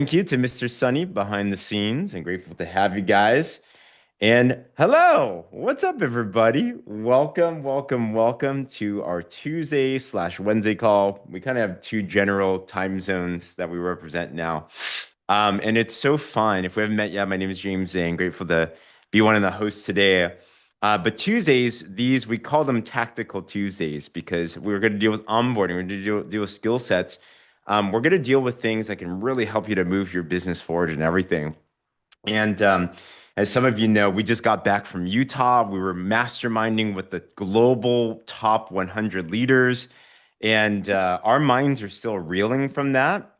Thank you to Mr. Sunny behind the scenes and grateful to have you guys. And hello, what's up, everybody? Welcome, welcome, welcome to our Tuesday slash Wednesday call. We kind of have two general time zones that we represent now. And it's so fun. If we haven't met yet, my name is James Zheng. Grateful to be one of the hosts today. But Tuesdays, these we call them tactical Tuesdays because we're going to deal with onboarding, we're going to deal with skill sets. We're going to deal with things that can really help you to move your business forward and everything. And as some of you know, we just got back from Utah. We were masterminding with the global top 100 leaders, and our minds are still reeling from that.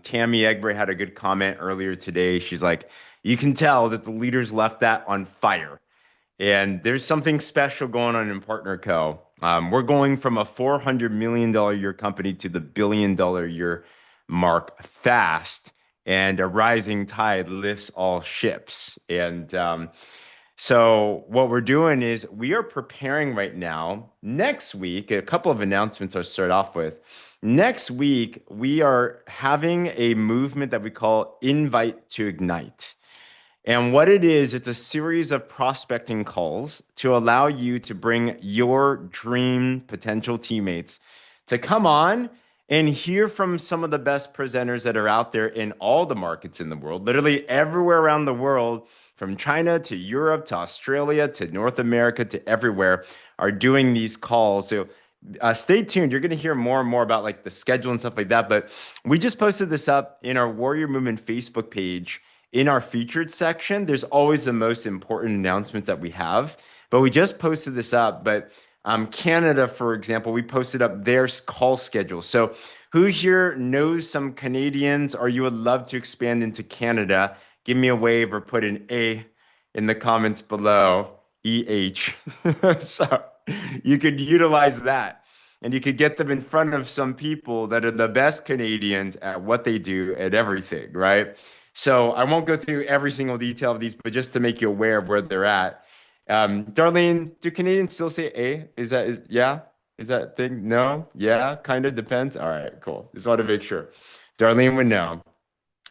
Tammy Egbert had a good comment earlier today. She's like, you can tell that the leaders left that on fire. And there's something special going on in Partner Co. We're going from a $400 million a year company to the $1 billion a year mark fast, and a rising tide lifts all ships. And so, what we're doing is we are preparing right now. Next week, a couple of announcements I'll start off with. Next week, we are having a movement that we call Invite to Ignite. And what it is, it's a series of prospecting calls to allow you to bring your dream potential teammates to come on and hear from some of the best presenters that are out there in all the markets in the world, literally everywhere around the world, from China to Europe to Australia to North America to everywhere, are doing these calls. So stay tuned. You're going to hear more and more about like the schedule and stuff like that. But we just posted this up in our Warrior Movement Facebook page in our featured section. There's always the most important announcements that we have, but we just posted this up. But Canada, for example, we posted up their call schedule. So who here knows some Canadians or you would love to expand into Canada? Give me a wave or put an A in the comments below. EH. So you could utilize that and you could get them in front of some people that are the best Canadians at what they do at everything, right? So I won't go through every single detail of these, but just to make you aware of where they're at. Darlene, do Canadians still say A? Yeah? Is that thing? No? Yeah? Kind of depends. All right, cool. Just want to make sure. Darlene would know.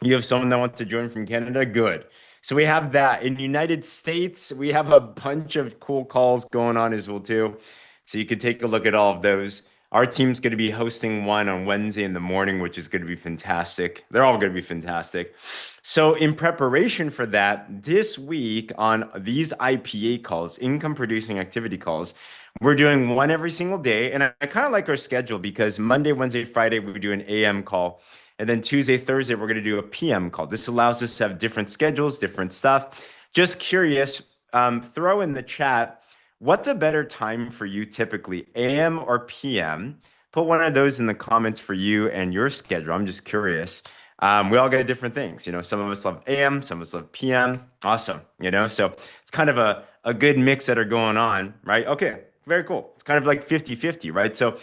You have someone that wants to join from Canada? Good. So we have that. In the United States, we have a bunch of cool calls going on as well too. So you could take a look at all of those. Our team's going to be hosting one on Wednesday in the morning, which is going to be fantastic. They're all going to be fantastic. So in preparation for that, this week on these IPA calls, income producing activity calls, we're doing one every single day. And I kind of like our schedule because Monday, Wednesday, Friday, we do an AM call. And then Tuesday, Thursday, we're going to do a PM call. This allows us to have different schedules, different stuff. Just curious, throw in the chat, what's a better time for you typically, AM or PM? Put one of those in the comments for you and your schedule. I'm just curious. We all get different things. Some of us love AM, some of us love PM. Awesome. So it's kind of a good mix that are going on, right? Okay, very cool. It's kind of like 50-50, right? So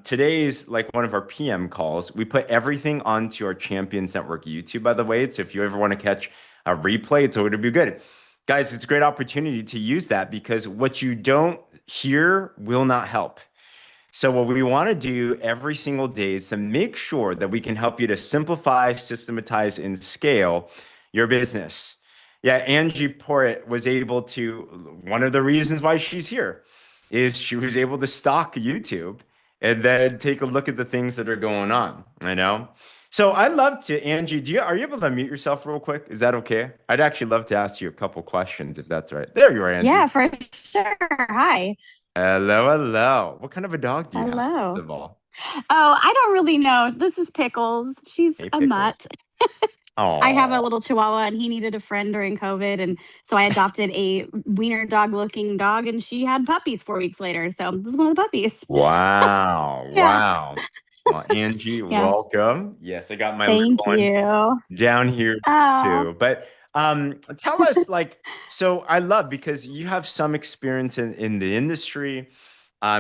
today's like one of our PM calls. We put everything onto our Champions Network YouTube, by the way. So if you ever want to catch a replay, it's going to be good. Guys, it's a great opportunity to use that because what you don't hear will not help. So what we want to do every single day is to make sure that we can help you to simplify, systematize, and scale your business. Yeah, Angie Porritt was able to, one of the reasons why she's here is she was able to stalk YouTube and then take a look at the things that are going on, you know? So I'd love to, Angie, are you able to mute yourself real quick? Is that okay? I'd actually love to ask you a couple questions if that's right. There you are, Yeah, Angie. for sure. Hi. Hello, hello. What kind of a dog do you have, first Hello. of all? Oh, I don't really know. This is Pickles. She's Hey, a Pickles. mutt. I have a Oh, little chihuahua and he needed a friend during COVID. And so I adopted a wiener dog looking dog and she had puppies 4 weeks later. So this is one of the puppies. wow, Yeah. wow. Well, Angie, Yeah. welcome. Yes, I got my little Thank one you. down here Oh. too. But tell us, like, so I love because you have some experience in the industry.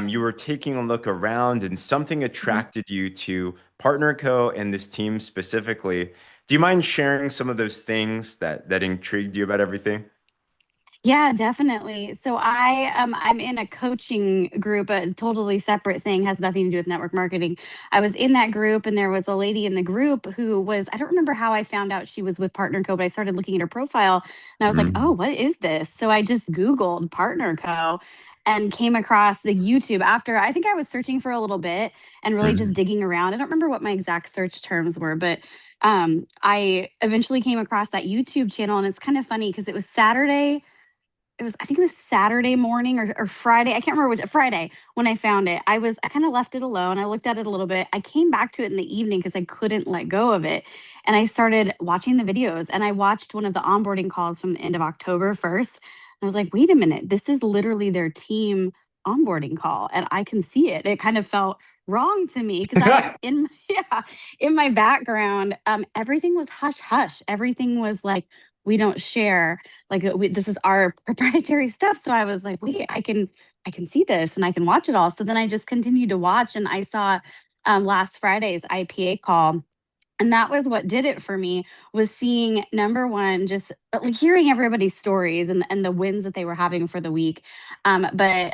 You were taking a look around and something Mhm. attracted you to Partner Co. and this team specifically. Do you mind sharing some of those things that intrigued you about everything? Yeah, definitely. So I'm in a coaching group, a totally separate thing, has nothing to do with network marketing. I was in that group and there was a lady in the group who was, I don't remember how I found out she was with Partner Co, but I started looking at her profile and I was like, "Oh, Mm, what is this?" So I just Googled Partner Co and came across the YouTube after I think I was searching for a little bit and really just mhm. digging around. I don't remember what my exact search terms were, but I eventually came across that YouTube channel and it's kind of funny because I think it was Saturday morning or Friday. I can't remember which Friday when I found it. I kind of left it alone. I looked at it a little bit. I came back to it in the evening because I couldn't let go of it. And I started watching the videos and I watched one of the onboarding calls from the end of October 1st. I was like, wait a minute, this is literally their team onboarding call. And I can see it. It kind of felt wrong to me because I in yeah, in my background, everything was hush hush. Everything was like, we don't share like this is our proprietary stuff. So I was like, wait, I can see this and I can watch it all. So then I just continued to watch and I saw last Friday's IPA call, and that was what did it for me, was seeing number one, just like hearing everybody's stories and the wins that they were having for the week. But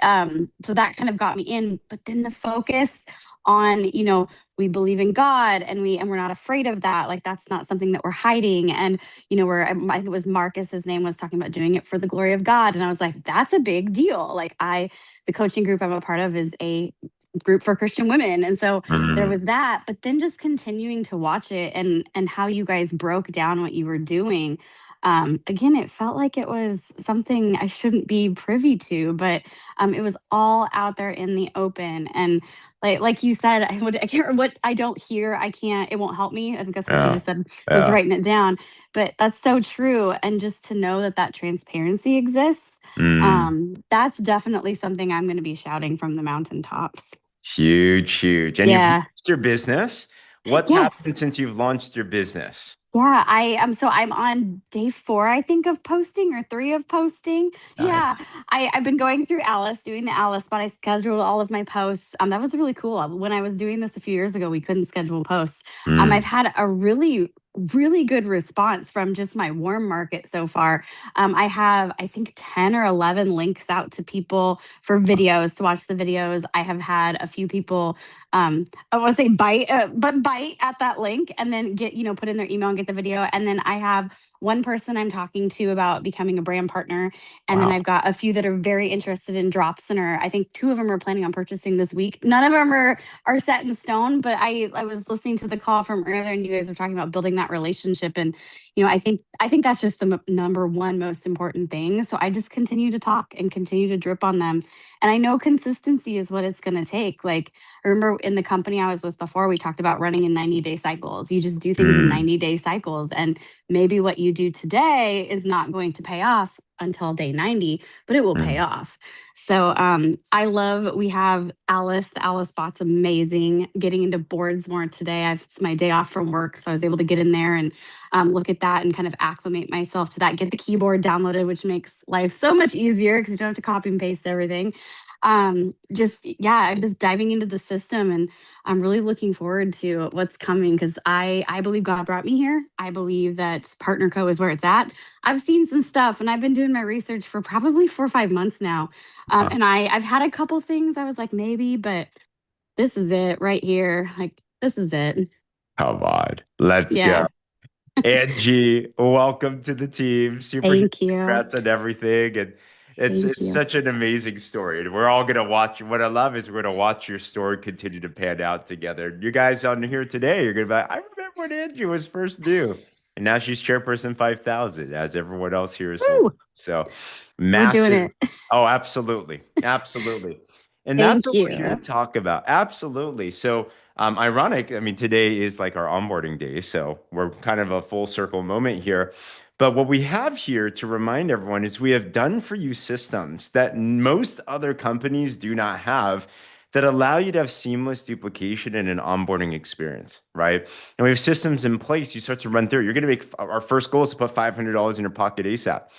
So that kind of got me in, but then the focus on, we believe in God and we're not afraid of that. Like that's not something that we're hiding. And where I think it was Marcus, his name, was talking about doing it for the glory of God. And I was like, that's a big deal. The coaching group I'm a part of is a group for Christian women. And so there Mm, was that, but then just continuing to watch it and how you guys broke down what you were doing. Again, it felt like it was something I shouldn't be privy to, but it was all out there in the open. And like you said, I can't remember what I don't hear. I can't. It won't help me. I think that's what you yeah, just said. Just yeah. writing it down, but that's so true. And just to know that that transparency exists, Mm. that's definitely something I'm going to be shouting from the mountaintops. Huge, huge. And you've Yeah. launched your business. What's Yes. happened since you've launched your business? Yeah, I am. So I'm on day 4, I think, of posting, or 3 of posting. Yeah, Nice. I've been going through Alice, doing the Alice, but I scheduled all of my posts. That was really cool. When I was doing this a few years ago, we couldn't schedule posts. I've Mm. had a really, really good response from just my warm market so far. I have, I think, 10 or 11 links out to people for videos to watch the videos. I have had a few people I want to say bite, but bite at that link and then get, put in their email and get the video. And then I have one person I'm talking to about becoming a brand partner. And then Wow. I've got a few that are very interested in drops and I think 2 of them are planning on purchasing this week. None of them are set in stone, but I was listening to the call from earlier and you guys were talking about building that relationship. And, I think that's just the number one most important thing. So I just continue to talk and continue to drip on them. And I know consistency is what it's going to take. Like, I remember in the company I was with before, we talked about running in 90-day cycles. You just do things in Mm. 90-day cycles. And maybe what you do today is not going to pay off until day 90, but it will pay Mm. off. So we have Alice. The Alice bot's amazing. Getting into boards more today. It's my day off from work. So I was able to get in there and look at that and kind of acclimate myself to that, get the keyboard downloaded, which makes life so much easier because you don't have to copy and paste everything. Just yeah, I'm just diving into the system and I'm really looking forward to what's coming because I believe God brought me here. I believe that Partner Co is where it's at. I've seen some stuff and I've been doing my research for probably 4 or 5 months now. Wow. And I've had a couple things I was like maybe, but this is it right here. Like this is it. Come on. Let's go. Yeah. Angie, welcome to the team. Super huge Thank you. congrats on everything. And Thank it's you. such an amazing story. And we're all gonna watch. What I love is we're gonna watch your story continue to pan out together. You guys on here today, you're gonna be like, I remember when Angie was first new. And now she's chairperson 5,000, as everyone else here is well. Woo! So We're doing massive. it. Oh, absolutely. Absolutely. And that's Thank what we're here to you. talk about. Absolutely. So ironic. I mean, today is like our onboarding day, so we're kind of a full circle moment here. But what we have here to remind everyone is we have done for you systems that most other companies do not have that allow you to have seamless duplication in an onboarding experience, right? And we have systems in place. You start to run through. You're going to make our first goal is to put $500 in your pocket ASAP,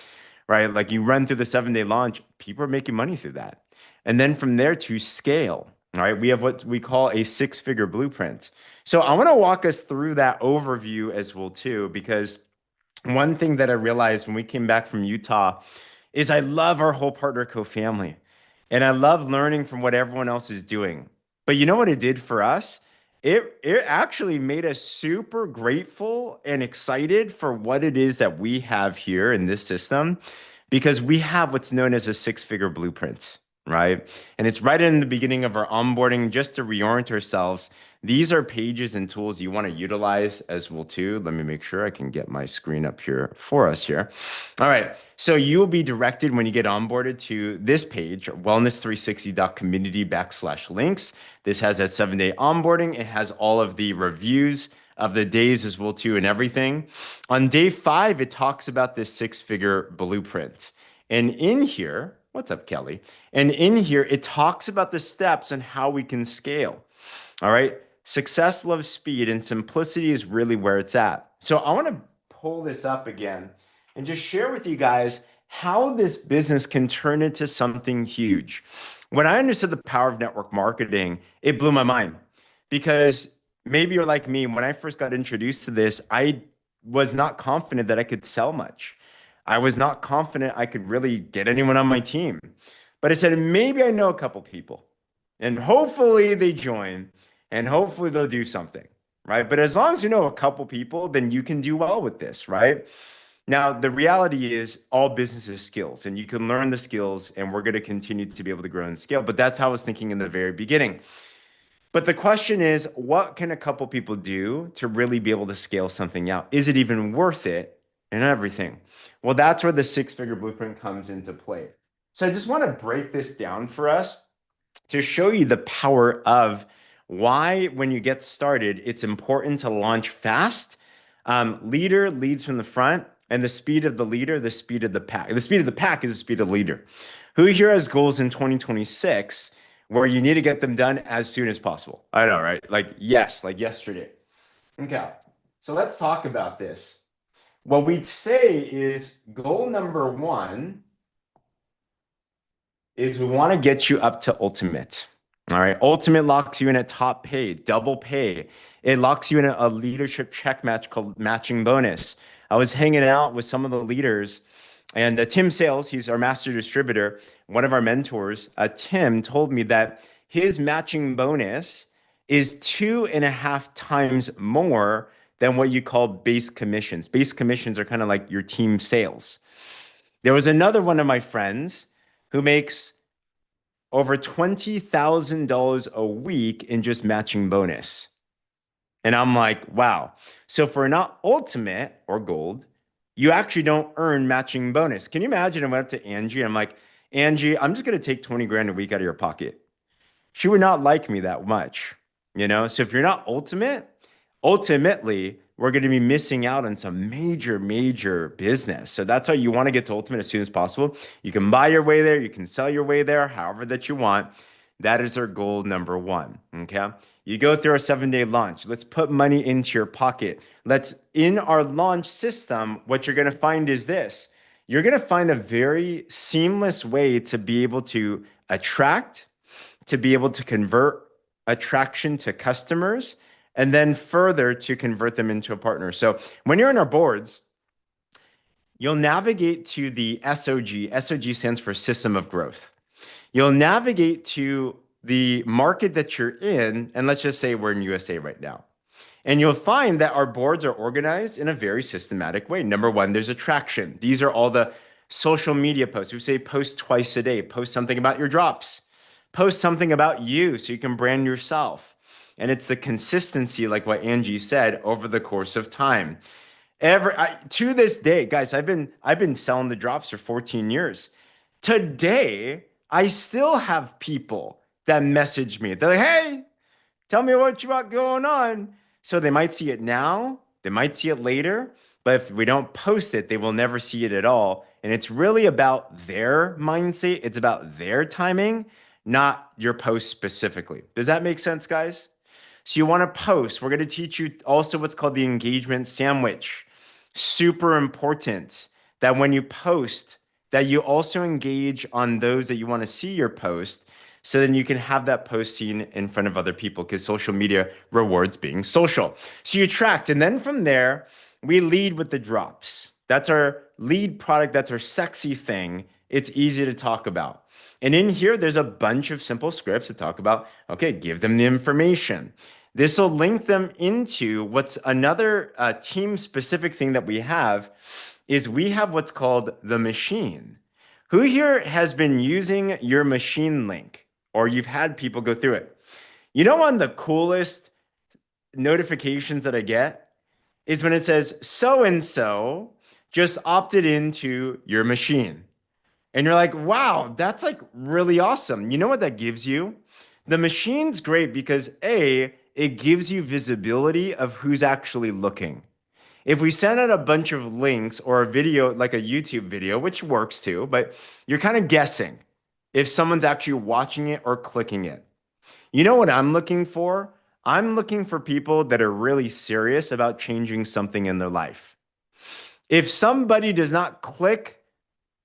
right? Like you run through the 7 day launch, people are making money through that. And then from there to scale, all right, we have what we call a 6 figure blueprint. So I want to walk us through that overview as well too, because one thing that I realized when we came back from Utah, is I love our whole partner co-family. And I love learning from what everyone else is doing. But you know what it did for us? It actually made us super grateful and excited for what it is that we have here in this system because we have what's known as a six-figure blueprint, right? And it's right in the beginning of our onboarding just to reorient ourselves. These are pages and tools you want to utilize as well too. Let me make sure I can get my screen up here for us here. All right. So you will be directed when you get onboarded to this page, wellness360.community/links. This has that 7-day onboarding. It has all of the reviews of the days as well too and everything. On day 5, it talks about this six-figure blueprint. And in here, what's up, Kelly? And in here, it talks about the steps and how we can scale. All right. Success loves speed, and simplicity is really where it's at. So I want to pull this up again and just share with you guys how this business can turn into something huge. When I understood the power of network marketing, it blew my mind because maybe you're like me. When I first got introduced to this, I was not confident that I could sell much. I was not confident I could really get anyone on my team. But I said, maybe I know a couple people and hopefully they join and hopefully they'll do something, right? But as long as you know a couple people, then you can do well with this, right? Now, the reality is all business is skills and you can learn the skills and we're going to continue to be able to grow and scale. But that's how I was thinking in the very beginning. But the question is, what can a couple people do to really be able to scale something out? Is it even worth it and everything? Well, that's where the six-figure blueprint comes into play. So I just want to break this down for us to show you the power of why, when you get started, it's important to launch fast. Leader leads from the front, and the speed of the leader, the speed of the pack. The speed of the pack is the speed of the leader. Who here has goals in 2026 where you need to get them done as soon as possible? I know, right? Like, yes, like yesterday. Okay, so let's talk about this. What we'd say is goal number 1 is we want to get you up to ultimate. All right. Ultimate locks you in at top pay, double pay. It locks you in a leadership check match called matching bonus. I was hanging out with some of the leaders and Tim Sales, he's our master distributor, one of our mentors. Tim told me that his matching bonus is 2.5 times more than what you call base commissions. Base commissions are kind of like your team sales. There was another one of my friends who makes over $20,000 a week in just matching bonus. And I'm like, wow. So for not ultimate or gold, you actually don't earn matching bonus. Can you imagine? I went up to Angie and I'm like, Angie, I'm just going to take 20 grand a week out of your pocket. She would not like me that much, you know? So if you're not ultimate, ultimately, we're going to be missing out on some major, major business. So that's how you want to get to ultimate as soon as possible. You can buy your way there. You can sell your way there, however that you want. That is our goal number 1. Okay. You go through our 7-day launch. Let's put money into your pocket. Let's, in our launch system, what you're going to find is this. You're going to find a very seamless way to be able to attract, to be able to convert attraction to customers, and then further to convert them into a partner. So when you're in our boards, you'll navigate to the SOG. SOG stands for System of Growth. You'll navigate to the market that you're in, and let's just say we're in USA right now. And you'll find that our boards are organized in a very systematic way. Number 1, there's attraction. These are all the social media posts. We say post twice a day, post something about your drops, post something about you so you can brand yourself. And it's the consistency, like what Angie said, over the course of time. To this day, guys, I've been selling the drops for 14 years. Today, I still have people that message me. They're like, hey, tell me what you got going on. So they might see it now, they might see it later, but if we don't post it, they will never see it at all. And it's really about their mindset. It's about their timing, not your post specifically. Does that make sense, guys? So you want to post. We're going to teach you also what's called the engagement sandwich. Super important that when you post, that you also engage on those that you want to see your post, so then you can have that post seen in front of other people, because social media rewards being social. So you attract, and then from there, we lead with the drops. That's our lead product. That's our sexy thing. it's easy to talk about. And in here, there's a bunch of simple scripts to talk about, okay, give them the information. This will link them into what's another team specific thing that we have is we have what's called the machine. Who here has been using your machine link or you've had people go through it? You know, one of the coolest notifications that I get is when it says so and so just opted into your machine. And you're like, wow, that's like really awesome. You know what that gives you? The machine's great because A, it gives you visibility of who's actually looking. If we send out a bunch of links or a video, like a YouTube video, which works too, but you're kind of guessing if someone's actually watching it or clicking it. You know what I'm looking for? I'm looking for people that are really serious about changing something in their life. If somebody does not click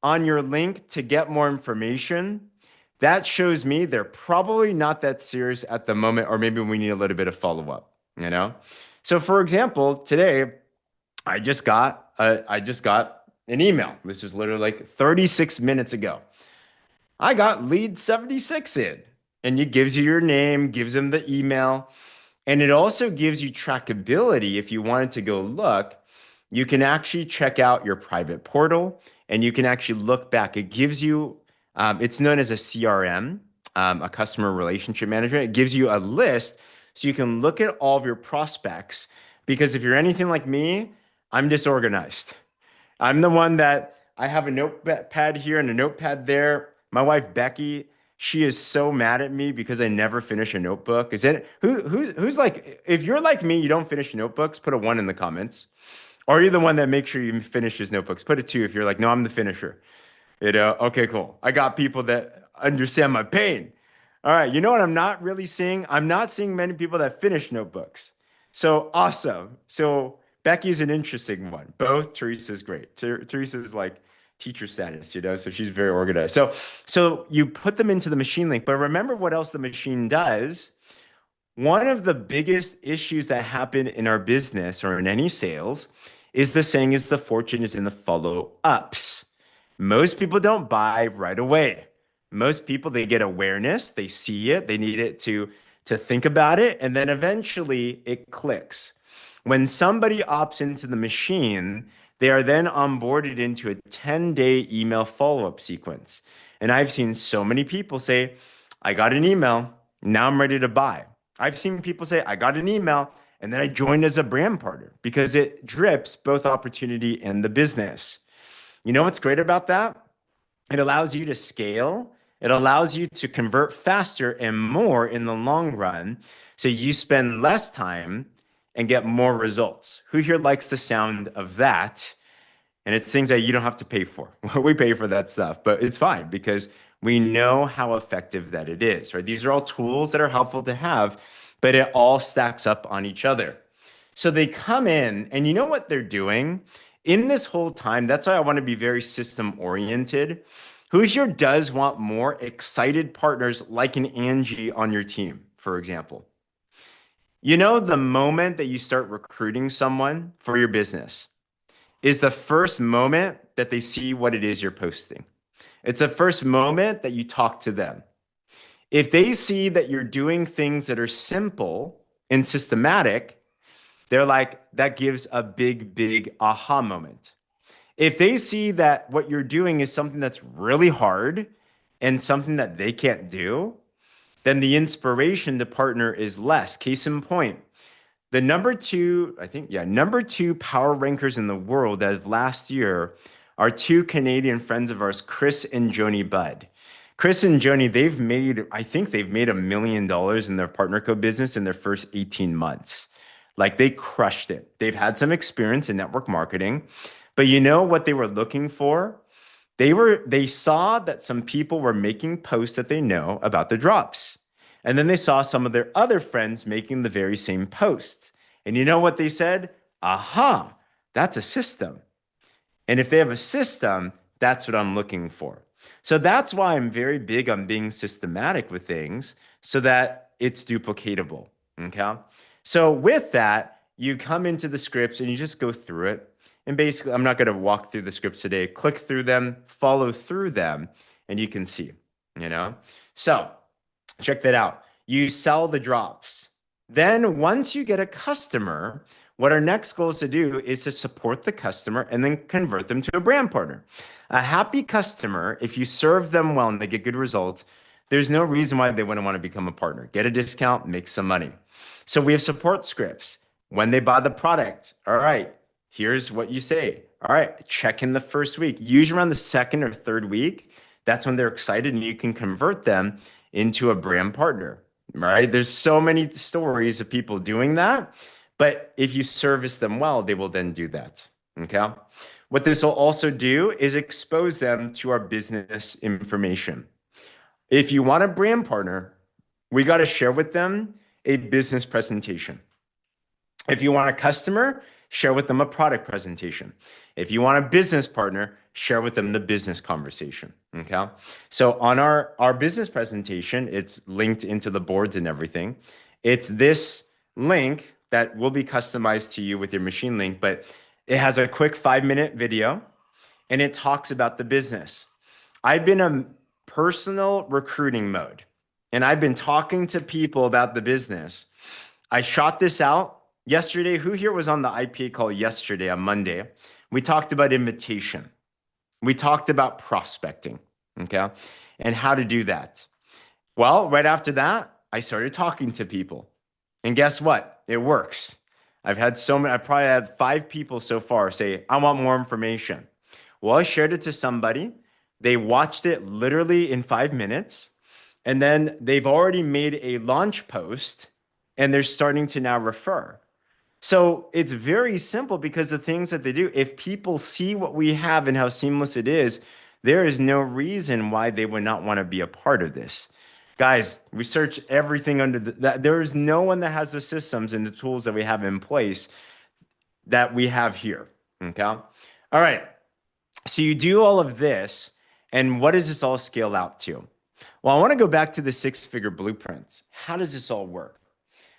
on your link to get more information, that shows me they're probably not that serious at the moment, or maybe we need a little bit of follow up, you know? So for example, today I just got an email. This is literally like 36 minutes ago. I got lead 76 in, and it gives you your name, gives them the email, and it also gives you trackability. If you wanted to go look, you can actually check out your private portal and you can actually look back. It gives you, it's known as a CRM, a customer relationship manager. It gives you a list so you can look at all of your prospects. Because if you're anything like me, I'm disorganized. I'm the one that I have a notepad here and a notepad there. My wife Becky, she is so mad at me because I never finish a notebook. Is it who's like if you're like me, you don't finish notebooks, put a 1 in the comments. Or are you the one that makes sure you finish his notebooks? Put a 2 if you're like, no, I'm the finisher. Okay, cool. I got people that understand my pain. All right, you know what I'm not really seeing? I'm not seeing many people that finish notebooks. So awesome. So Becky's an interesting one. Both Teresa's great. Teresa's like teacher status, so she's very organized. So you put them into the machine link, but remember what else the machine does. One of the biggest issues that happen in our business or in any sales is the saying is the fortune is in the follow-ups. Most people don't buy right away. Most people, they get awareness, they see it, they need it to think about it, and then eventually it clicks. When somebody opts into the machine, they are then onboarded into a 10-day email follow-up sequence. And I've seen so many people say, I got an email, now I'm ready to buy. I've seen people say, I got an email, and then I joined as a brand partner because it drips both opportunity and the business. You know what's great about that? It allows you to scale. It allows you to convert faster and more in the long run. So you spend less time and get more results. Who here likes the sound of that? And it's things that you don't have to pay for. We pay for that stuff, but it's fine because we know how effective that it is, right? These are all tools that are helpful to have, but it all stacks up on each other. So they come in, and you know what they're doing? In this whole time, that's why I want to be very system oriented. Who here does want more excited partners like an Angie on your team, for example? You know, the moment that you start recruiting someone for your business is the first moment that they see what it is you're posting. It's the first moment that you talk to them. If they see that you're doing things that are simple and systematic, they're like, that gives a big, big aha moment. If they see that what you're doing is something that's really hard and something that they can't do, then the inspiration to partner is less. Case in point, the number two, I think, yeah, number two power rankers in the world as of last year are two Canadian friends of ours, Chris and Joni Budd. Chris and Joni, I think they've made $1 million in their partner co business in their first 18 months. Like they crushed it. They've had some experience in network marketing, but you know what they were looking for? They saw that some people were making posts that they know about the drops. And then they saw some of their other friends making the very same posts. And you know what they said? Aha, that's a system. And if they have a system, that's what I'm looking for. So that's why I'm very big on being systematic with things so that it's duplicatable. Okay. So with that, you come into the scripts and you just go through it. And basically, I'm not going to walk through the scripts today. Click through them, follow through them, and you can see, you know? So check that out. You sell the drops. Then once you get a customer, what our next goal is to do is to support the customer and then convert them to a brand partner. A happy customer, if you serve them well and they get good results, there's no reason why they wouldn't want to become a partner. Get a discount, make some money. So we have support scripts. When they buy the product, all right, here's what you say. All right, check in the first week. Usually around the second or third week, that's when they're excited and you can convert them into a brand partner, right? There's so many stories of people doing that, but if you service them well, they will then do that. Okay. What this will also do is expose them to our business information. If you want a brand partner, we got to share with them a business presentation. If you want a customer, share with them a product presentation. If you want a business partner, share with them the business conversation. Okay. So on our business presentation, it's linked into the boards and everything. It's this link that will be customized to you with your machine link, but it has a quick 5-minute video and it talks about the business. I've been a personal recruiting mode and I've been talking to people about the business. I shot this out yesterday. Who here was on the IPA call yesterday on Monday? We talked about invitation. We talked about prospecting, okay, and how to do that. Well, right after that, I started talking to people. And guess what? It works. I've had so many, I probably had 5 people so far say, I want more information. Well, I shared it to somebody. They watched it literally in 5 minutes. And then they've already made a launch post and they're starting to now refer. So it's very simple because the things that they do, if people see what we have and how seamless it is, there is no reason why they would not want to be a part of this. Guys, we search everything under that. There is no one that has the systems and the tools that we have in place that we have here. Okay. All right. So you do all of this, and what does this all scale out to? Well, I want to go back to the 6-figure blueprint. How does this all work?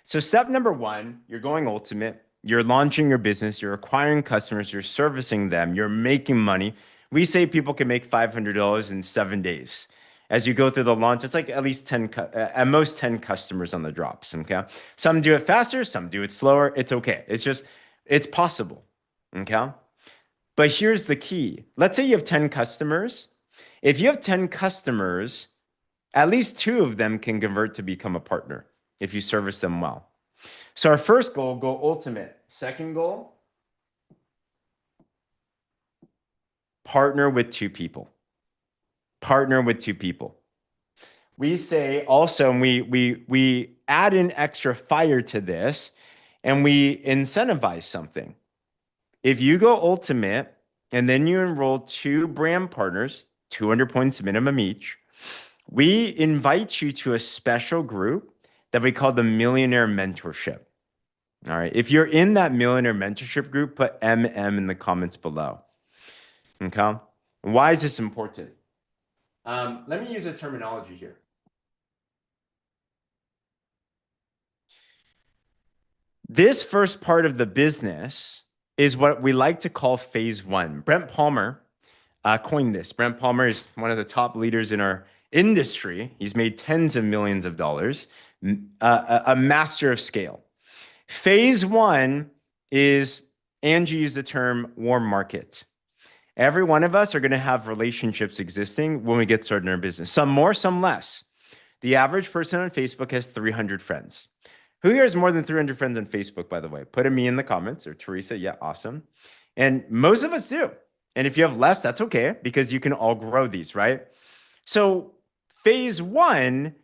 So step number 1, you're going ultimate. You're launching your business. You're acquiring customers. You're servicing them. You're making money. We say people can make $500 in 7 days. As you go through the launch, it's like at least 10, at most 10 customers on the drops. Okay. Some do it faster. Some do it slower. It's okay. It's just, it's possible. Okay. But here's the key. Let's say you have 10 customers. If you have 10 customers, at least 2 of them can convert to become a partner if you service them well. So our first goal, go ultimate. Second goal, partner with 2 people. Partner with 2 people. We say also, and we add an extra fire to this, and we incentivize something. If you go ultimate and then you enroll 2 brand partners, 200 points minimum each, we invite you to a special group that we call the Millionaire Mentorship. All right. If you're in that Millionaire Mentorship group, put MM in the comments below. Okay. Why is this important? Let me use a terminology here. This first part of the business is what we like to call phase 1. Brent Palmer coined this. Brent Palmer is one of the top leaders in our industry. He's made tens of millions of dollars, a master of scale. Phase 1 is, Angie used the term warm market. Every one of us are going to have relationships existing when we get started in our business. Some more, some less. The average person on Facebook has 300 friends. Who here has more than 300 friends on Facebook, by the way? Put a me in the comments, or Teresa. Yeah, awesome. And most of us do. And if you have less, that's okay, because you can all grow these, right? So phase 1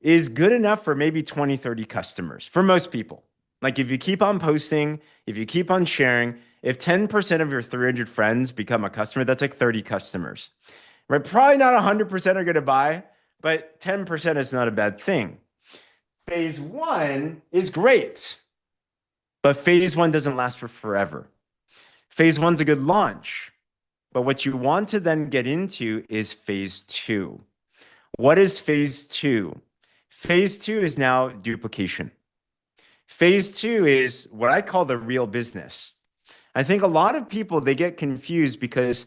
is good enough for maybe 20, 30 customers for most people. Like if you keep on posting, if you keep on sharing, if 10% of your 300 friends become a customer, that's like 30 customers, right? Probably not 100% are going to buy, but 10% is not a bad thing. Phase 1 is great, but phase 1 doesn't last for forever. Phase 1's a good launch, but what you want to then get into is phase 2. What is phase 2? Phase 2 is now duplication. Phase 2 is what I call the real business. I think a lot of people, they get confused because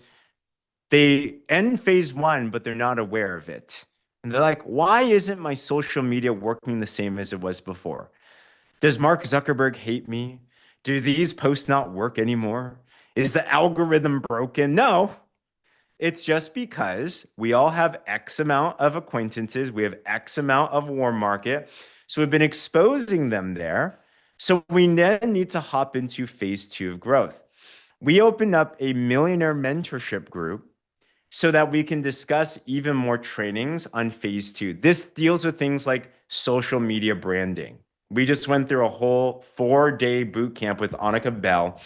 they end phase one, but they're not aware of it. And they're like, why isn't my social media working the same as it was before? Does Mark Zuckerberg hate me? Do these posts not work anymore? Is the algorithm broken? No, it's just because we all have X amount of acquaintances, we have X amount of warm market. So we've been exposing them there. So we then need to hop into phase two of growth. We opened up a millionaire mentorship group so that we can discuss even more trainings on phase two. This deals with things like social media branding. We just went through a whole 4-day boot camp with Annika Bell,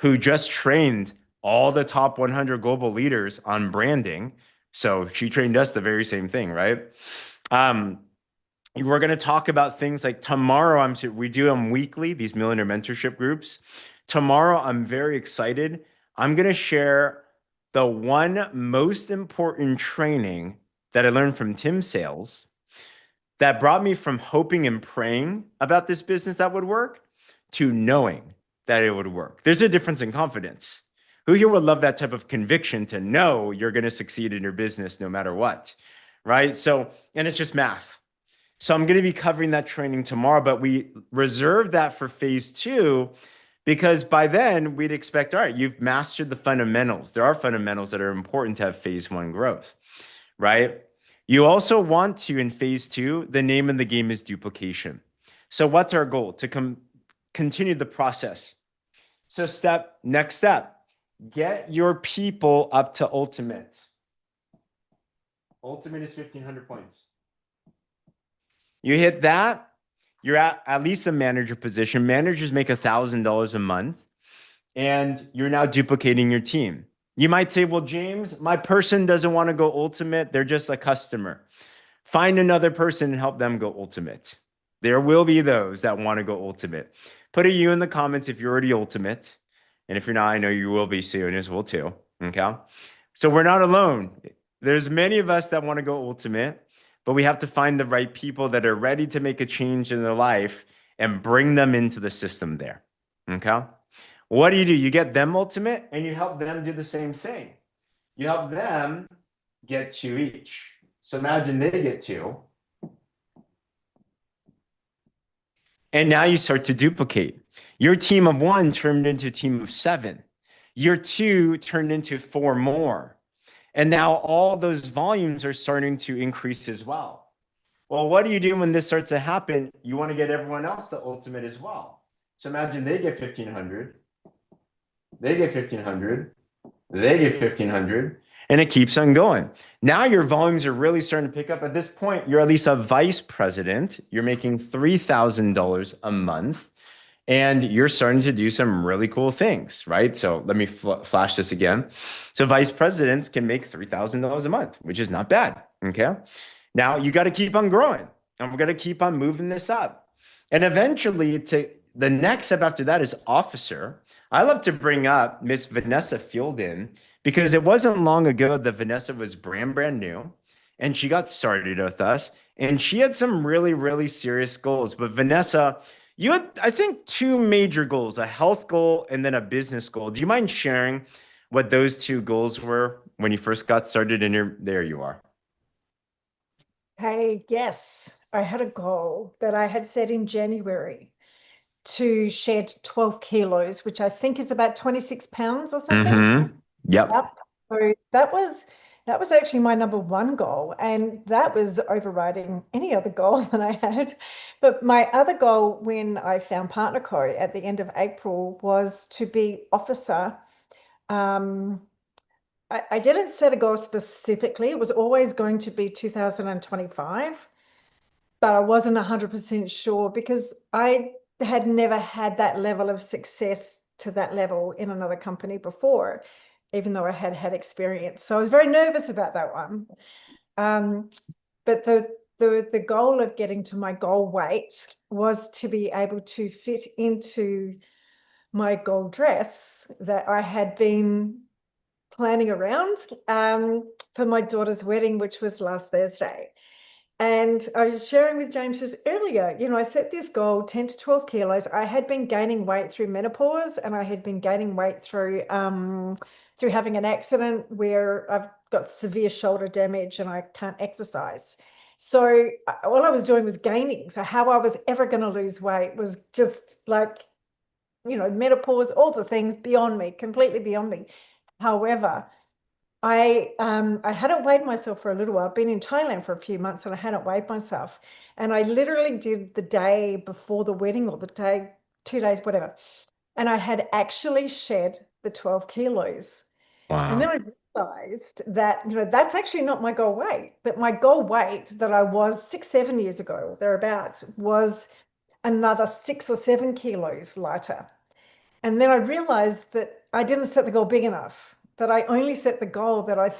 who just trained all the top 100 global leaders on branding. So she trained us the very same thing, right? Um, we're going to talk about things like tomorrow. We do them weekly, these millionaire mentorship groups. Tomorrow, I'm very excited. I'm going to share the one most important training that I learned from Tim Sales that brought me from hoping and praying about this business that would work to knowing that it would work. There's a difference in confidence. Who here would love that type of conviction to know you're going to succeed in your business no matter what, right? So, and it's just math. So I'm going to be covering that training tomorrow, but we reserve that for phase two because by then we'd expect, all right, you've mastered the fundamentals. There are fundamentals that are important to have phase one growth, right? You also want to, in phase two, the name of the game is duplication. So what's our goal? To continue the process. So next step, get your people up to ultimate. Ultimate is 1,500 points. You hit that, you're at least a manager position. Managers make $1,000 a month, and you're now duplicating your team. You might say, well, James, my person doesn't want to go ultimate. They're just a customer. Find another person and help them go ultimate. There will be those that want to go ultimate. Put a U in the comments if you're already ultimate. And if you're not, I know you will be soon as well too. Okay. So we're not alone. There's many of us that want to go ultimate, but we have to find the right people that are ready to make a change in their life and bring them into the system there. Okay. What do? You get them ultimate and you help them do the same thing. You help them get two each. So imagine they get two. And now you start to duplicate. Your team of one turned into a team of 7. Your two turned into 4 more. And now all those volumes are starting to increase as well. Well, what do you do when this starts to happen? You want to get everyone else the ultimate as well. So imagine they get 1,500. They get 1,500. They get 1,500. And it keeps on going. Now your volumes are really starting to pick up. At this point, you're at least a vice president. You're making $3,000 a month. And you're starting to do some really cool things, right? So let me flash this again. So vice presidents can make $3,000 a month, which is not bad. Okay. Now you got to keep on growing. I'm going to keep on moving this up. And eventually the next step after that is officer. I love to bring up Miss Vanessa Fielden because it wasn't long ago that Vanessa was brand new and she got started with us and she had some really, really serious goals. But Vanessa, you had, I think, 2 major goals, a health goal and then a business goal. Do you mind sharing what those 2 goals were when you first got started? And there you are. Hey, yes, I had a goal that I had set in January to shed 12 kilos, which I think is about 26 pounds or something. Mm-hmm. Yep. So that was actually my number one goal, and that was overriding any other goal that I had. But my other goal when I found Partner Co at the end of April was to be officer. I didn't set a goal specifically. It was always going to be 2025, but I wasn't 100% sure because I had never had that level of success to that level in another company before, even though I had had experience. So I was very nervous about that one. But the goal of getting to my goal weight was to be able to fit into my gold dress that I had been planning around for my daughter's wedding, which was last Thursday. And I was sharing with James just earlier, I set this goal 10 to 12 kilos. I had been gaining weight through menopause, and I had been gaining weight through having an accident where I've got severe shoulder damage and I can't exercise. So all I was doing was gaining. So how I was ever going to lose weight was just like, menopause, all the things beyond me, completely beyond me. However, I hadn't weighed myself for a little while. I've been in Thailand for a few months and I hadn't weighed myself. And I literally did the day before the wedding, or the day, 2 days, whatever. And I had actually shed the 12 kilos. And then Wow. I realized that, that's actually not my goal weight. That my goal weight that I was 6, 7 years ago, or thereabouts, was another 6 or 7 kilos lighter. And then I realized that I didn't set the goal big enough, that I only set the goal that I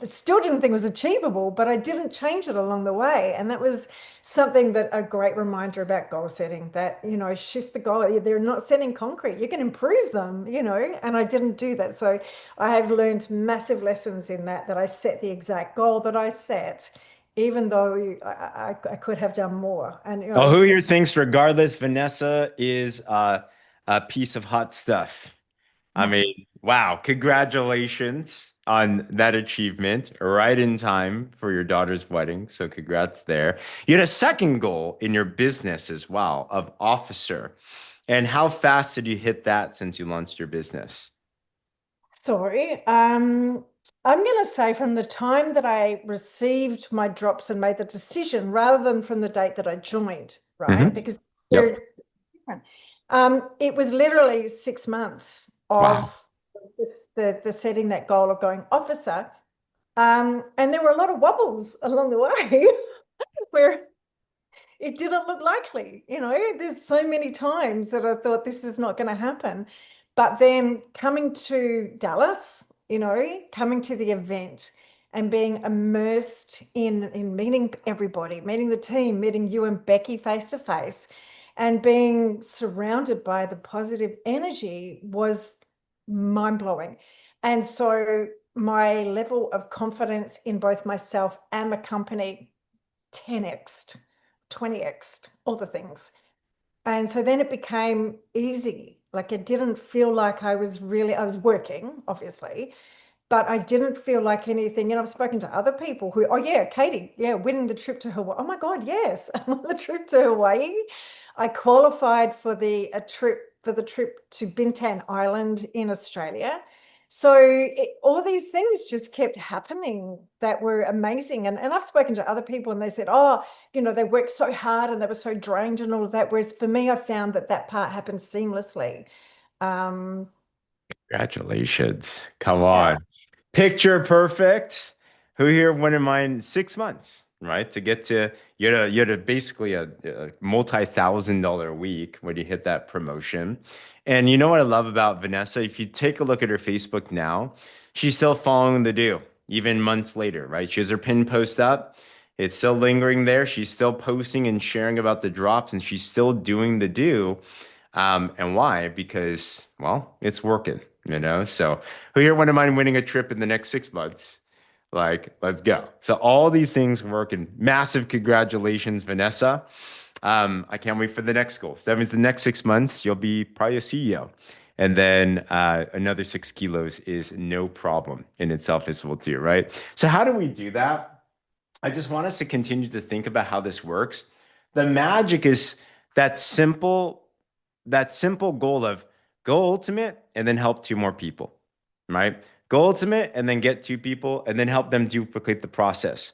still didn't think was achievable, but I didn't change it along the way. And that was something that a great reminder about goal setting, that, shift the goal. They're not set in concrete. You can improve them, and I didn't do that. So I have learned massive lessons in that I set the exact goal that I set, even though I could have done more. And, Oh, who here thinks, regardless, Vanessa is a piece of hot stuff? I mean, wow, congratulations on that achievement right in time for your daughter's wedding. So congrats there. You had a second goal in your business as well, of officer. And how fast did you hit that since you launched your business? Sorry. I'm going to say from the time that I received my drops and made the decision, rather than from the date that I joined, right? Hmm. Because Yep. they're different. It was literally 6 months Wow. of the setting that goal of going officer. And there were a lot of wobbles along the way where it didn't look likely. There's so many times that I thought this is not going to happen. But then coming to Dallas, coming to the event and being immersed in meeting everybody, meeting the team, meeting you and Becky face to face, and being surrounded by the positive energy was mind blowing. And so my level of confidence in both myself and the company 10x, 20x, all the things. And so then it became easy. Like, it didn't feel like I was working, obviously, but I didn't feel like anything. I've spoken to other people who, oh yeah, Katie, yeah, winning the trip to Hawaii. Oh my God, yes, I'm on the trip to Hawaii. I qualified for the trip to Bintan Island in Australia. So all these things just kept happening that were amazing. And I've spoken to other people and they said, oh, they worked so hard and they were so drained and all of that. Whereas for me, I found that part happened seamlessly. Um, Congratulations. Come yeah. on. Picture perfect. Who here wouldn't mind 6 months, right? To get to you had a basically a multi-thousand-dollar week when you hit that promotion. And you know what I love about Vanessa? If you take a look at her Facebook now, she's still following the do, even months later, right? She has her pin post up. It's still lingering there. She's still posting and sharing about the drops, and she's still doing the do. And why? Because, well, it's working, you know? So who here wouldn't mind winning a trip in the next 6 months? Like, let's go. So all these things work, and massive congratulations, Vanessa. I can't wait for the next goal. So that means the next 6 months, you'll be probably a CEO. And then another 6 kilos is no problem in itself as well too, right? So how do we do that? I just want us to continue to think about how this works. The magic is that simple that simple goal of go ultimate and then help two more people, right? Go ultimate and then get two people and then help them duplicate the process.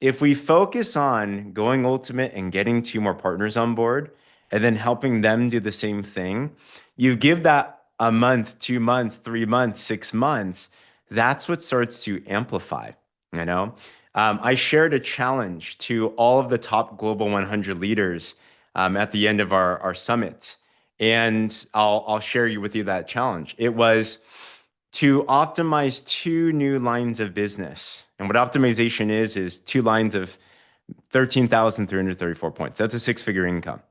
If we focus on going ultimate and getting two more partners on board and then helping them do the same thing, you give that a month, 2 months, 3 months, 6 months, that's what starts to amplify, you know? I shared a challenge to all of the top global 100 leaders at the end of our summit. And I'll share with you that challenge. It was to optimize two new lines of business. And what optimization is two lines of 13,334 points. That's a six-figure income.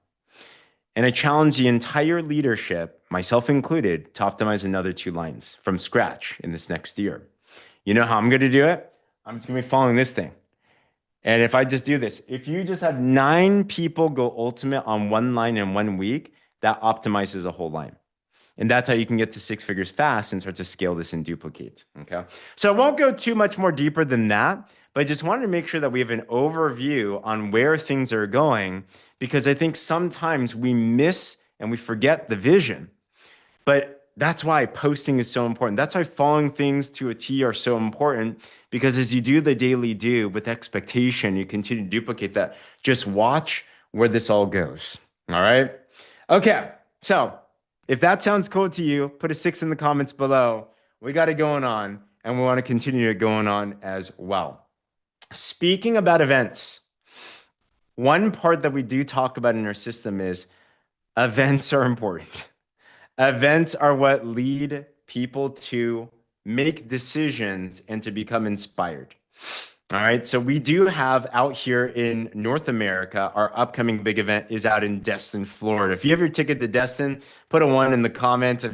And I challenged the entire leadership, myself included, to optimize another two lines from scratch in this next year. You know how I'm going to do it? I'm just going to be following this thing. And if I just do this, if you just have 9 people go ultimate on one line in 1 week, that optimizes a whole line. And that's how you can get to 6 figures fast and start to scale this and duplicate. Okay. So I won't go too much more deeper than that, but I just wanted to make sure that we have an overview on where things are going, because I think sometimes we miss and we forget the vision. But that's why posting is so important. That's why following things to a T are so important, because as you do the daily do with expectation, you continue to duplicate that. Just watch where this all goes. All right. Okay. So if that sounds cool to you, put a 6 in the comments below. We got it going on, and we want to continue it going on as well. Speaking about events, one part that we do talk about in our system is events are important. Events are what lead people to make decisions and to become inspired. All right. So we do have out here in North America, our upcoming big event is out in Destin, Florida. If you have your ticket to Destin, put a 1 in the comments.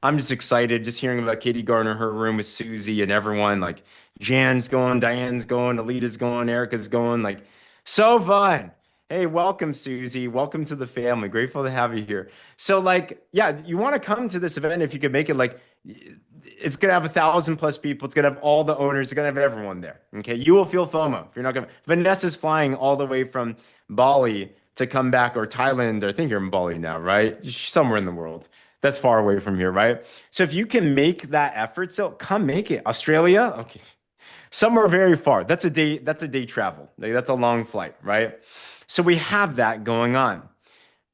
I'm just excited just hearing about Katie Gardner, her room with Susie and everyone. Like Jan's going, Diane's going, Alita's going, Erica's going. Like so fun. Hey, welcome, Susie. Welcome to the family. Grateful to have you here. So, like, yeah, you want to come to this event if you could make it. Like, it's gonna have 1,000+ people. It's gonna have all the owners. It's gonna have everyone there. Okay, you will feel FOMO if you're not gonna. Vanessa's flying all the way from Bali to come back, or Thailand. I think you're in Bali now, right? Somewhere in the world. That's far away from here, right? So if you can make that effort, so come make it. Australia, okay, somewhere very far. That's a day. That's a day travel. Like, that's a long flight, right? So we have that going on.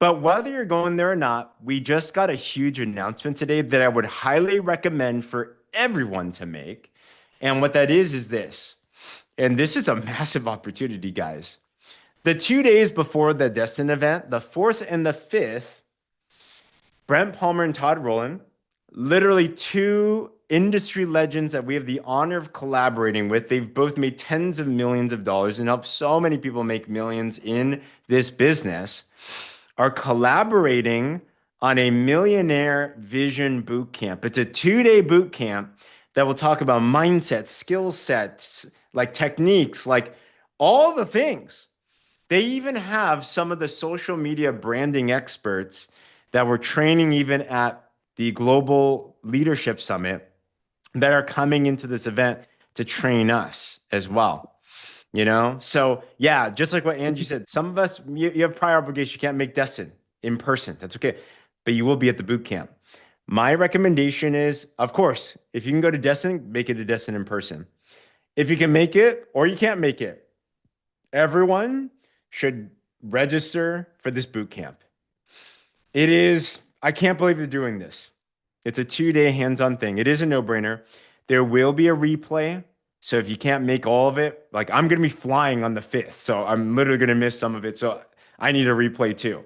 But whether you're going there or not, we just got a huge announcement today that I would highly recommend for everyone to make. And what that is this. And this is a massive opportunity, guys. The 2 days before the Destin event, the 4th and the 5th, Brent Palmer and Todd Rowland, literally 2 industry legends that we have the honor of collaborating with. They've both made tens of millions of dollars and helped so many people make millions in this business, are collaborating on a millionaire vision boot camp. It's a 2-day boot camp that will talk about mindset, skill sets, like techniques, like all the things. They even have some of the social media branding experts that were training even at the Global Leadership Summit that are coming into this event to train us as well. You know, so yeah, just like what Angie said, some of us, you have prior obligation. You can't make Destin in person. That's okay. But you will be at the boot camp. My recommendation is, of course, if you can go to Destin, make it a Destin in person. If you can make it or you can't make it, everyone should register for this boot camp. It is, I can't believe they're doing this. It's a 2-day hands-on thing. It is a no-brainer. There will be a replay. So if you can't make all of it, like I'm going to be flying on the 5th. So I'm literally going to miss some of it. So I need a replay too.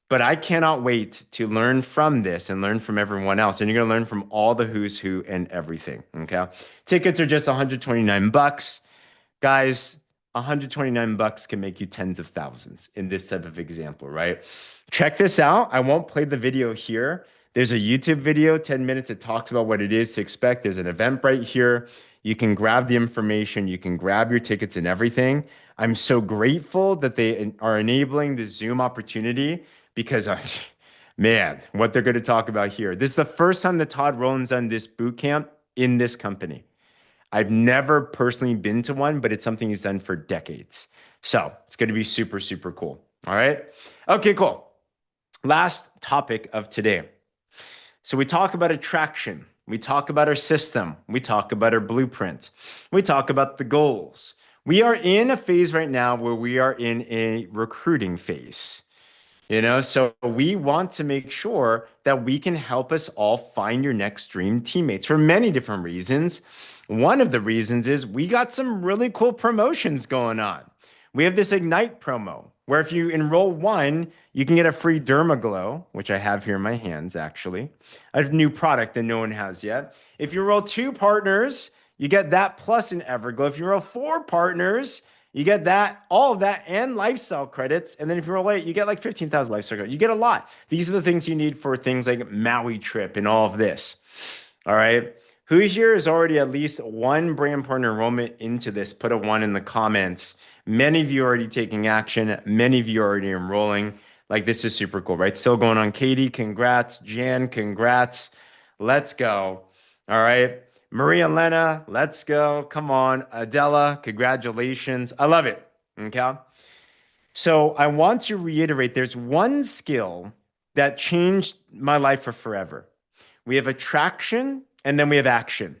But I cannot wait to learn from this and learn from everyone else. And you're going to learn from all the who's who and everything. Okay. Tickets are just $129. Guys, $129 can make you tens of thousands in this type of example, right? Check this out. I won't play the video here. There's a YouTube video, 10 minutes. It talks about what it is to expect. There's an Eventbrite here. You can grab the information. You can grab your tickets and everything. I'm so grateful that they are enabling the Zoom opportunity, because, man, what they're going to talk about here. This is the first time that Todd Rowland's done this boot camp in this company. I've never personally been to one, but it's something he's done for decades. So it's going to be super, super cool. All right. Okay, cool. Last topic of today. So we talk about attraction. We talk about our system. We talk about our blueprint. We talk about the goals. We are in a phase right now where we are in a recruiting phase. You know, so we want to make sure that we can help us all find your next dream teammates for many different reasons. One of the reasons is we got some really cool promotions going on. We have this Ignite promo where if you enroll 1, you can get a free Dermaglow, which I have here in my hands, actually. A new product that no one has yet. If you enroll 2 partners, you get that plus an Everglow. If you enroll 4 partners, you get that, all of that, and lifestyle credits. And then if you roll 8, you get like 15,000 lifestyle credits. You get a lot. These are the things you need for things like Maui trip and all of this. All right. Who here is already at least one brand partner enrollment into this? Put a one in the comments. Many of you are already taking action. Many of you are already enrolling. Like, this is super cool, right? Still going on. Katie, congrats. Jan, congrats. Let's go. All right. Maria Lena, let's go. Come on. Adela, congratulations. I love it. Okay. So I want to reiterate, there's one skill that changed my life for forever. We have attraction and then we have action.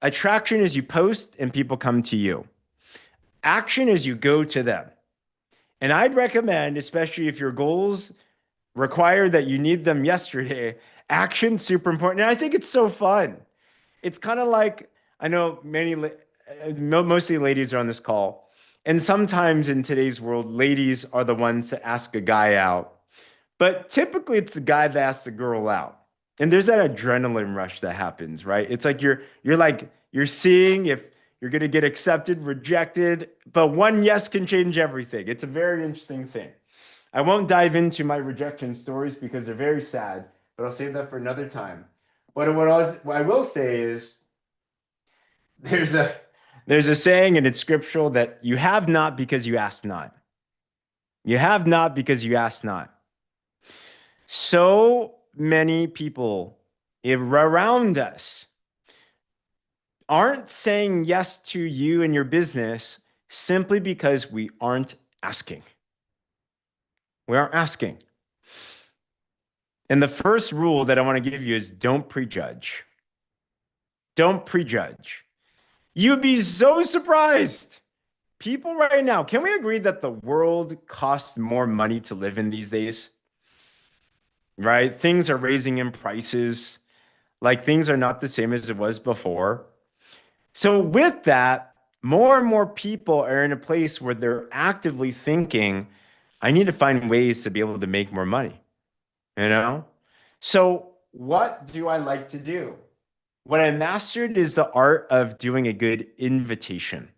Attraction is you post and people come to you. Action is you go to them. And I'd recommend, especially if your goals require that you need them yesterday, action super important. And I think it's so fun. It's kind of like, I know mostly ladies are on this call. And sometimes in today's world, ladies are the ones that ask a guy out. But typically it's the guy that asks the girl out. And there's that adrenaline rush that happens, right? It's like you're seeing if you're gonna get accepted, rejected, but one yes can change everything. It's a very interesting thing. I won't dive into my rejection stories because they're very sad, but I'll save that for another time. But what I will say is there's a there's a saying and it's scriptural that you have not because you ask not. You have not because you ask not. So many people around us aren't saying yes to you and your business simply because we aren't asking. We aren't asking. And the first rule that I want to give you is don't prejudge. Don't prejudge. You'd be so surprised. People right now, can we agree that the world costs more money to live in these days? Right? Things are raising in prices. Like, things are not the same as it was before. So with that, more and more people are in a place where they're actively thinking, I need to find ways to be able to make more money, you know? So what do I like to do? What I mastered is the art of doing a good invitation.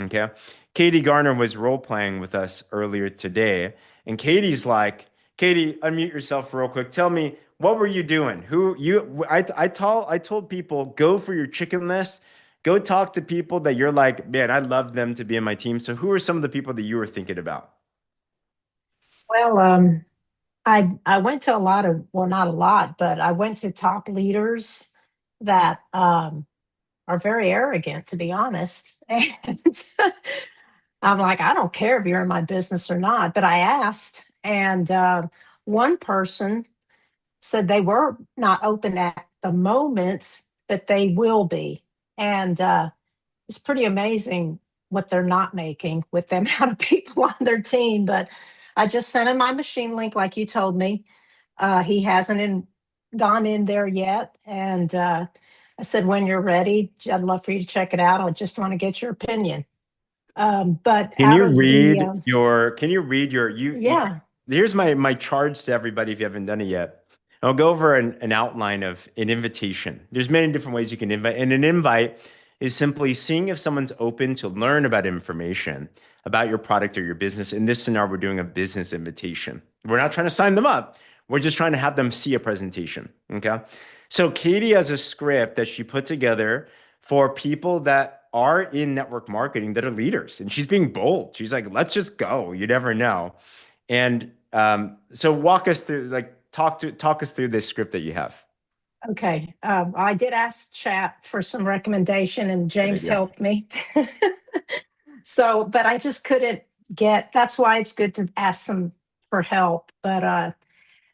Okay. Katie Garner was role playing with us earlier today. And Katie's like, Katie, unmute yourself real quick. Tell me, what were you doing? I told people, go for your chicken list. Go talk to people that you're like, man, I love them to be in my team. So who are some of the people that you were thinking about? Well, I went to a lot of, well, not a lot, but I went to top leaders that are very arrogant, to be honest. And I'm like, I don't care if you're in my business or not, but I asked. And one person said they were not open at the moment, but they will be. And it's pretty amazing what they're not making with the amount of people on their team. But I just sent him my machine link, like you told me. He hasn't gone in there yet. And I said, when you're ready, I'd love for you to check it out. I just want to get your opinion. But Can out you of read the, you, here's my charge to everybody if you haven't done it yet. I'll go over an outline of an invitation. There's many different ways you can invite, and an invite is simply seeing if someone's open to learn about information about your product or your business. In this scenario, we're doing a business invitation. We're not trying to sign them up. We're just trying to have them see a presentation. Okay. So Katie has a script that she put together for people that are in network marketing that are leaders. And she's being bold. She's like, let's just go. You never know. And so walk us through, like, talk us through this script that you have. okay. I did ask chat for some recommendation and James helped me. So, but I just couldn't that's why it's good to ask some for help. But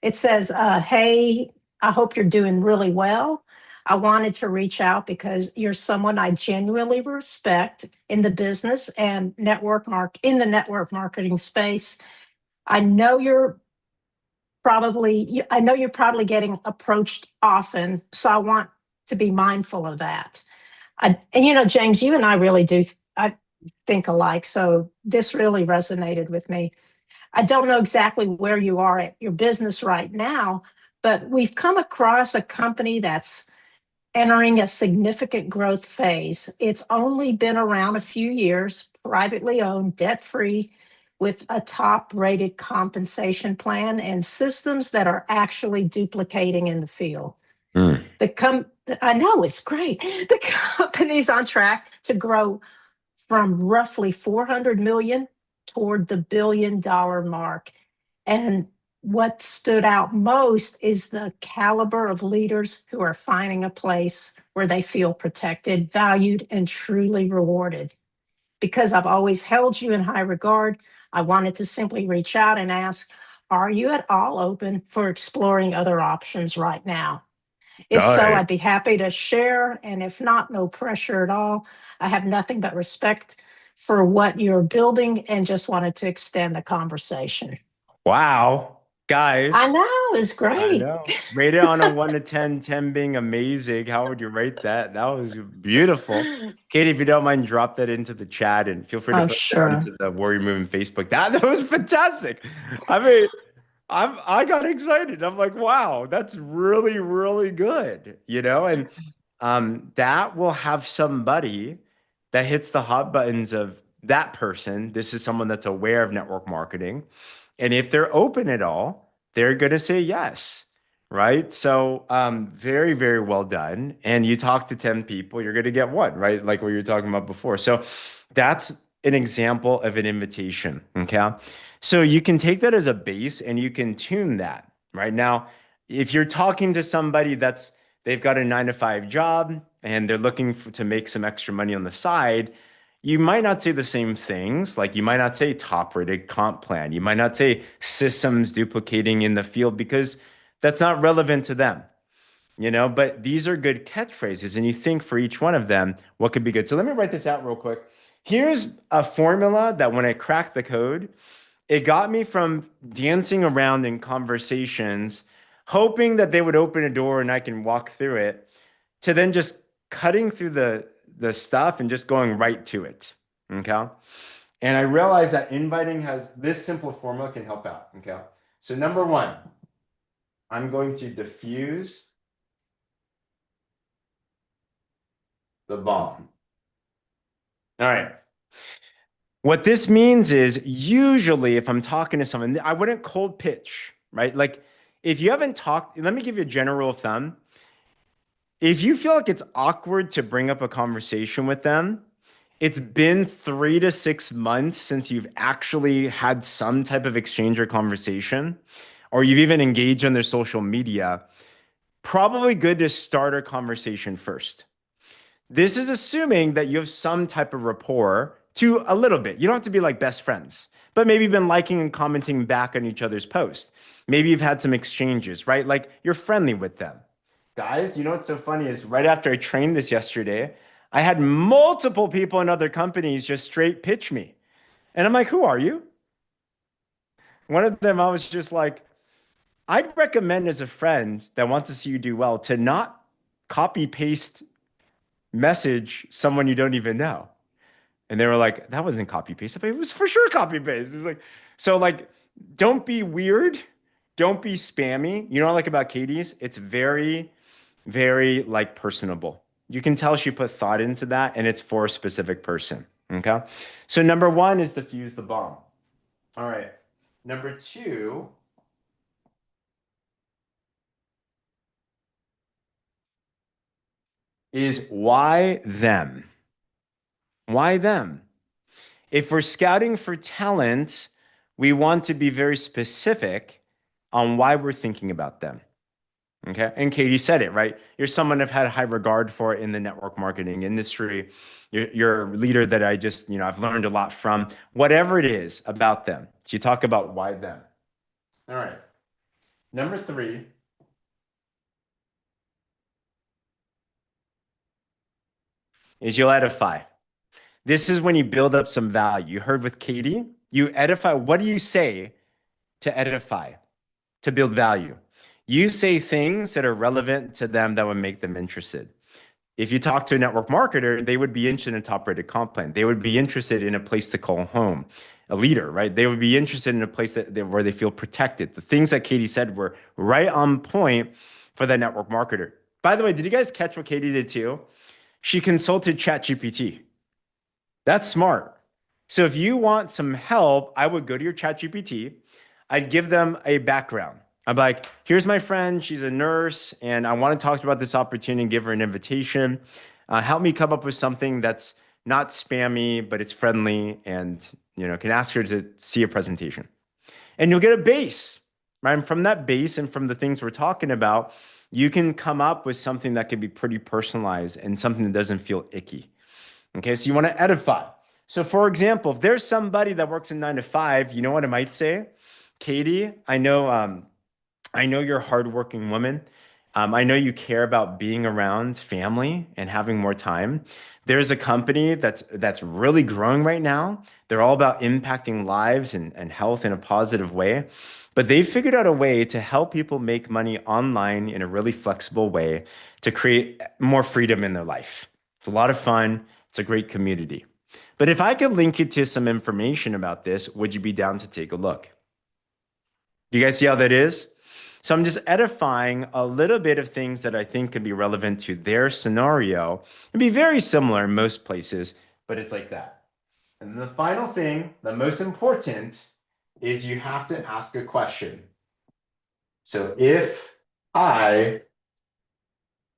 it says, hey, I hope you're doing really well. I wanted to reach out because you're someone I genuinely respect in the business and in the network marketing space. I know you're probably getting approached often, so I want to be mindful of that. And James, you and I really do, I think alike. So this really resonated with me. I don't know exactly where you are at your business right now, but we've come across a company that's entering a significant growth phase. It's only been around a few years, privately owned, debt-free, with a top-rated compensation plan and systems that are actually duplicating in the field. The I know, it's great. The company's on track to grow from roughly 400 million toward the $1 billion mark. And what stood out most is the caliber of leaders who are finding a place where they feel protected, valued, and truly rewarded. Because I've always held you in high regard, I wanted to simply reach out and ask, are you at all open for exploring other options right now? If All so, right. I'd be happy to share. And if not, no pressure at all. I have nothing but respect for what you're building and just wanted to extend the conversation. Wow. I Guys, know, it's I great. know. Rate it on a 1 to 10, 10 being amazing. How would you rate that? That was beautiful. Katie, if you don't mind, drop that into the chat and feel free to Oh, post it sure. onto the Warrior Movement Facebook. That was fantastic. I mean, I got excited. I'm like, wow, that's really, really good. And that will have somebody that hits the hot buttons of that person. This is someone that's aware of network marketing. And if they're open at all, they're going to say yes. Right. So, very, very well done. And you talk to 10 people, you're going to get one, right? Like what you were talking about before. So that's an example of an invitation. Okay. So you can take that as a base and you can tune that right now. If you're talking to somebody they've got a 9 to 5 job and they're looking to make some extra money on the side, you might not say the same things. Like you might not say top rated comp plan. You might not say systems duplicating in the field because that's not relevant to them, but these are good catchphrases. And you think for each one of them, what could be good. So let me write this out real quick. Here's a formula that when I cracked the code, it got me from dancing around in conversations, hoping that they would open a door and I can walk through it, to then just cutting through the stuff and just going right to it. Okay. And I realized that inviting has this simple formula can help out. Okay. So number one, I'm going to diffuse the bomb. All right. What this means is usually if I'm talking to someone, I wouldn't cold pitch, right? Like if you haven't talked, let me give you a general rule of thumb. If you feel like it's awkward to bring up a conversation with them, it's been 3 to 6 months since you've actually had some type of exchange or conversation, or you've even engaged on their social media, probably good to start a conversation first. This is assuming that you have some type of rapport to a little bit. You don't have to be like best friends, but maybe you've been liking and commenting back on each other's posts. Maybe you've had some exchanges, right? Like you're friendly with them. Guys, you know what's so funny is right after I trained this yesterday, I had multiple people in other companies just straight pitch me. And I'm like, who are you? One of them, I was just like, I'd recommend as a friend that wants to see you do well to not copy paste message someone you don't even know. And they were like, that wasn't copy paste. But it was for sure copy paste. It was like, so like, don't be weird. Don't be spammy. You know what I like about Katie's? It's very, very like personable. You can tell she put thought into that and it's for a specific person. Okay. So number one is diffuse the bomb. All right. Number two is why them? Why them? If we're scouting for talent, we want to be very specific on why we're thinking about them. Okay. And Katie said it, right? You're someone I've had high regard for in the network marketing industry. You're a leader that I've learned a lot from, whatever it is about them. So you talk about why them. All right. Number three is you'll edify. This is when you build up some value. You heard with Katie, you edify. What do you say to edify, to build value? You say things that are relevant to them that would make them interested. If you talk to a network marketer, they would be interested in a top-rated comp plan. They would be interested in a place to call home, a leader, right? They would be interested in a place where they feel protected. The things that Katie said were right on point for the network marketer. By the way, did you guys catch what Katie did too? She consulted ChatGPT. That's smart. So if you want some help, I would go to your ChatGPT. I'd give them a background. I'm like, here's my friend. She's a nurse, and I want to talk about this opportunity and give her an invitation. Help me come up with something that's not spammy, but it's friendly, and can ask her to see a presentation. And you'll get a base, right? And from that base and from the things we're talking about, you can come up with something that can be pretty personalized and something that doesn't feel icky. Okay, so you want to edify. So, for example, if there's somebody that works in 9 to 5, you know what I might say? Katie, I know you're a hardworking woman. I know you care about being around family and having more time. There's a company that's really growing right now. They're all about impacting lives and health in a positive way. But they've figured out a way to help people make money online in a really flexible way to create more freedom in their life. It's a lot of fun. It's a great community. But if I could link you to some information about this, would you be down to take a look? Do you guys see how that is? So I'm just edifying a little bit of things that I think could be relevant to their scenario and be very similar in most places, but it's like that. And the final thing, the most important, is you have to ask a question. So if I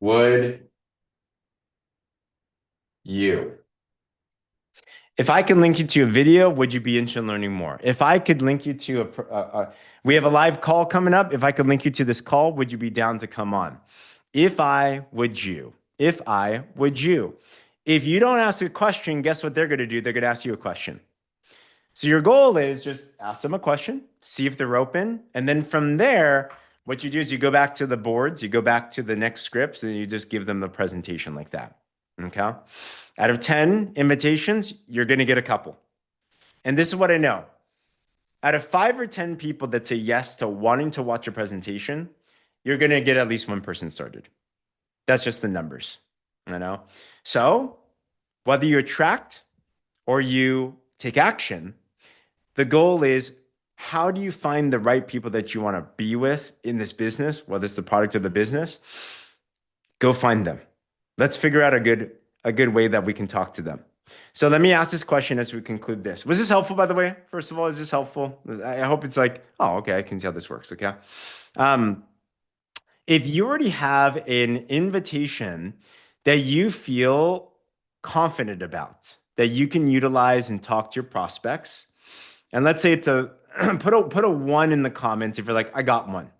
would you? If I can link you to a video, would you be interested in learning more? If I could link you to we have a live call coming up. If I could link you to this call, would you be down to come on? If I would you? If I would you? If you don't ask a question, guess what they're going to do? They're going to ask you a question. So your goal is just ask them a question, see if they're open. And then from there, what you do is you go back to the boards, you go back to the next scripts, and you just give them the presentation like that. Okay. Out of 10 invitations, you're going to get a couple. And this is what I know. Out of 5 or 10 people that say yes to wanting to watch a presentation, you're going to get at least one person started. That's just the numbers, So whether you attract or you take action, the goal is how do you find the right people that you want to be with in this business, whether it's the product or the business? Go find them. Let's figure out a good way that we can talk to them. So let me ask this question as we conclude this. Was this helpful, by the way? First of all, is this helpful? I hope it's like, oh, okay, I can see how this works, okay? If you already have an invitation that you feel confident about, that you can utilize and talk to your prospects, and let's say it's put a 1 in the comments if you're like, I got one.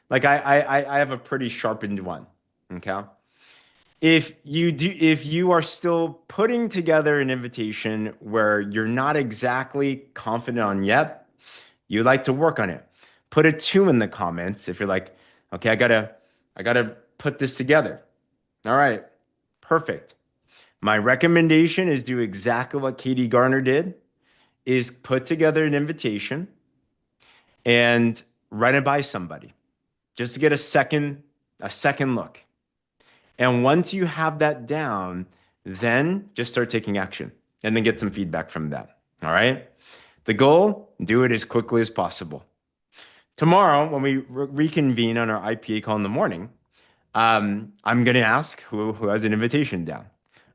Like I have a pretty sharpened one, okay? If you are still putting together an invitation where you're not exactly confident on yet, you like to work on it. Put a 2 in the comments if you're like, okay, I gotta put this together. All right, perfect. My recommendation is do exactly what Katie Garner did, is put together an invitation and run it by somebody just to get a second look. And once you have that down, then just start taking action and then get some feedback from that. All right. The goal, do it as quickly as possible. Tomorrow, when we reconvene on our IPA call in the morning, I'm going to ask who has an invitation down.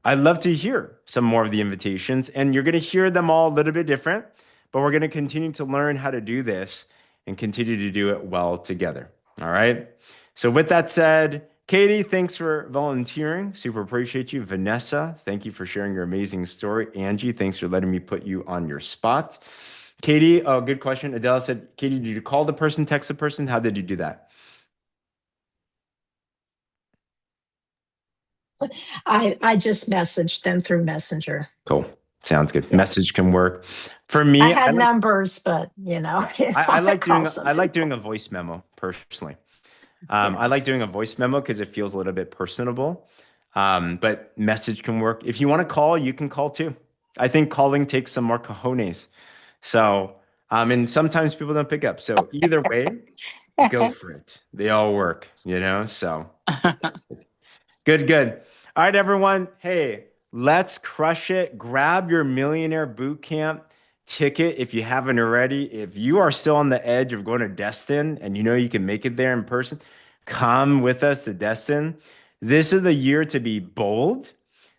I'd love to hear some more of the invitations, and you're going to hear them all a little bit different, but we're going to continue to learn how to do this and continue to do it well together. All right. So with that said, Katie, thanks for volunteering. Super appreciate you. Vanessa, thank you for sharing your amazing story. Angie, thanks for letting me put you on your spot. Katie, oh, good question. Adele said, Katie, did you call the person, text the person? How did you do that? I just messaged them through Messenger. Cool. Sounds good. Yeah. Message can work. For me, I had numbers, but I like doing a voice memo personally. Yes. I like doing a voice memo because it feels a little bit personable. But message can work. If you want to call, you can call too. I think calling takes some more cojones. So, and sometimes people don't pick up. So either way, go for it. They all work, so. Good. All right, everyone. Hey, let's crush it. Grab your Millionaire Bootcamp ticket if you haven't already. If you are still on the edge of going to Destin and you can make it there in person, come with us to Destin. This is the year to be bold.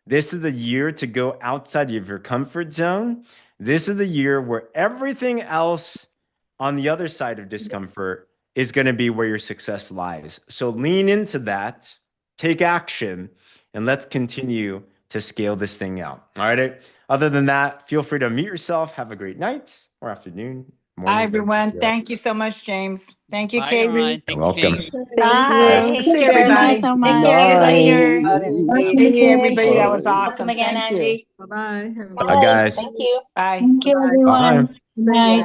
This is the year to go outside of your comfort zone. This is the year where everything else on the other side of discomfort is going to be where your success lies. So lean into that, take action, and let's continue to scale this thing out. All right. Other than that, feel free to mute yourself. Have a great night or afternoon. Morning. Hi, everyone. Thank you so much, James. Thank you, Bye, Katie. everyone. Thank you, welcome. James. Thank Bye. you. See Thank everybody. you so Take much. care, Bye. later. Hey, everybody. That was Whoa. awesome. Welcome again, Thank you. Angie. Bye-bye. Have a Bye, good Bye. guys. Thank you. Bye. Thank you, Bye. everyone. Bye. Good night.